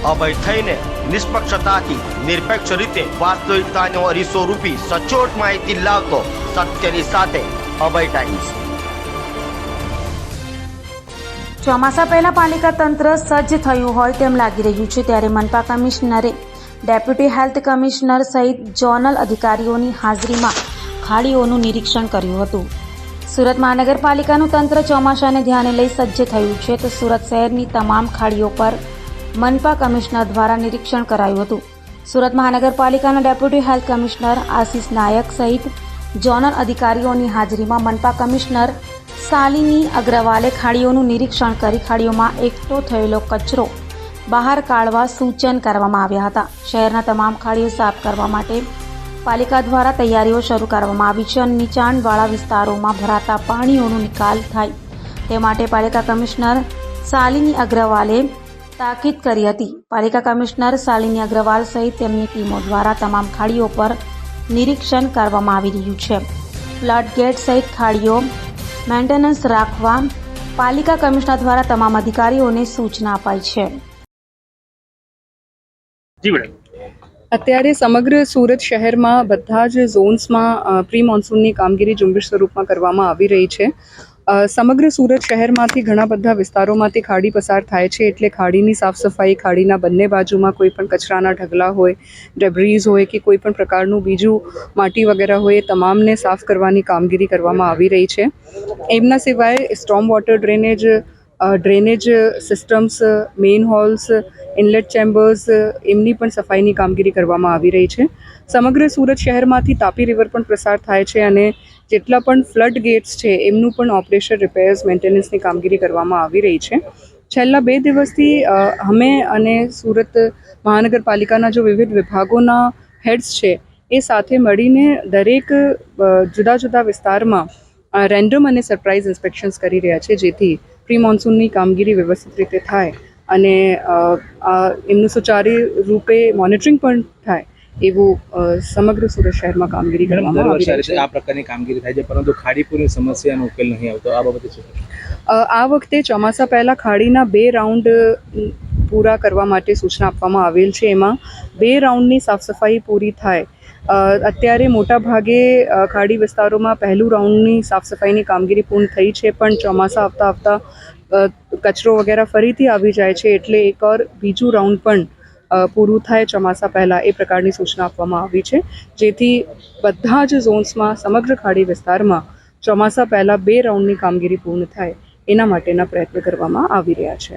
અભય થઈને નિષ્પક્ષતાથી નિરપેક્ષ રીતે વાસ્તવિકતાનો અરીસો રૂપી સચોટ માહિતી લાવતો સત્યની સાથે અભય ટાઈમ્સ। ચોમાસા પહેલા પાલિકા તંત્ર સજ્જ થયું હોય તેમ લાગી રહ્યું છે, ત્યારે મનપા કમિશનરે ડેપ્યુટી હેલ્થ કમિશનર સહિત ઝોનલ અધિકારીઓની હાજરીમાં ખાડીઓનું નિરીક્ષણ કર્યું હતું। સુરત મહાનગરપાલિકાનું તંત્ર ચોમાસાને ધ્યાને લઈ સજ્જ થયું છે, તો સુરત શહેરની તમામ ખાડીઓ પર મનપા કમિશનર દ્વારા નિરીક્ષણ કરાયું હતું। સુરત મહાનગરપાલિકાના ડેપ્યુટી હેલ્થ કમિશનર આશિષ નાયક સહિત ઝોનલ અધિકારીઓની હાજરીમાં મનપા કમિશનર શાલિની અગ્રવાલે ખાડીઓનું નિરીક્ષણ કરી ખાડીઓમાં એકઠો થયેલો કચરો બહાર કાઢવા સૂચન કરવામાં આવ્યા હતા। શહેરના તમામ ખાડીઓ સાફ કરવા માટે પાલિકા દ્વારા તૈયારીઓ શરૂ કરવામાં આવી છે અને નીચાણવાળા વિસ્તારોમાં ભરાતા પાણીઓનો નિકાલ થાય તે માટે પાલિકા કમિશનર શાલિની અગ્રવાલે તાકીદ કરી હતી। પાલિકા કમિશનર શાલિની અગ્રવાલ સહિત તેમની ટીમો દ્વારા તમામ ખાડીઓ પર નિરીક્ષણ કરવામાં આવી રહ્યું છે। ફ્લડ ગેટ સહિત ખાડીઓ મેન્ટેનન્સ રાખવા પાલિકા કમિશનર દ્વારા તમામ અધિકારીઓને સૂચના અપાઈ છે। અત્યારે સમગ્ર સુરત શહેરમાં બધા જ ઝોન્સમાં પ્રી મોન્સૂનની કામગીરી ઝુંબેશ સ્વરૂપમાં કરવામાં આવી રહી છે। સમગ્ર સુરત શહેરમાંથી ઘણા બધા વિસ્તારોમાંથી ખાડી પસાર થાય છે, એટલે ખાડીની સાફ સફાઈ, ખાડીના બંને બાજુમાં કોઈ પણ કચરાના ઢગલા હોય, ડેબ્રીઝ હોય કે કોઈ પણ પ્રકારનું બીજું માટી વગેરે હોય એ તમામને સાફ કરવાની કામગીરી કરવામાં આવી રહી છે। એમના સિવાય storm water drainage systems, main holes, inlet chambers એમની પણ સફાઈની કામગીરી કરવામાં આવી રહી છે। સમગ્ર સુરત શહેરમાંથી તાપી રિવર પણ પ્રસાર થાય છે અને જેટલા પણ ફ્લડ ગેટ્સ છે એમનું પણ ઓપરેશન, રિપેર્સ, મેન્ટેનન્સની કામગીરી કરવામાં આવી રહી છે। છેલ્લા 2 દિવસથી અમે અને સુરત મહાનગરપાલિકાના જો વિવિધ વિભાગોના હેડ્સ છે એ સાથે મળીને દરેક જુદા જુદા વિસ્તારમાં રેન્ડમ અને સરપ્રાઇઝ ઇન્સ્પેક્શન્સ કરી રહ્યા છે, જેથી પ્રી મોન્સૂનની કામગીરી વ્યવસ્થિત રીતે થાય અને એમનું સુચાरू રૂપે મોનિટરિંગ પણ થાય એવું સમગ્ર સુરત શહેરમાં કામગીરી કરવામાં આવી રહી છે। આ પ્રકારની કામગીરી થાય છે, પરંતુ ખાડીપુરની સમસ્યાનો ઉકેલ નહીં આવતો, આ બાબતે શું? આ વખતે ચોમાસા પહેલા ખાડીના 2 રાઉન્ડ પૂરા કરવા માટે સૂચના આપવામાં આવેલ છે। એમાં 2 રાઉન્ડની સાફ સફાઈ પૂરી થાય। અત્યારે મોટા ભાગે ખાડી વિસ્તારોમાં પહેલું રાઉન્ડની સાફ સફાઈની કામગીરી પૂર્ણ થઈ છે, પણ ચોમાસા આવતા કચરો વગેરે ફરીથી આવી જાય છે, એટલે એકવાર બીજું રાઉન્ડ પણ પૂરું થાય ચોમાસા પહેલાં એ પ્રકારની સૂચના આપવામાં આવી છે, જેથી બધા જ ઝોન્સમાં સમગ્ર ખાડી વિસ્તારમાં ચોમાસા પહેલાં 2 રાઉન્ડની કામગીરી પૂર્ણ થાય એના માટેના પ્રયત્ન કરવામાં આવી રહ્યા છે।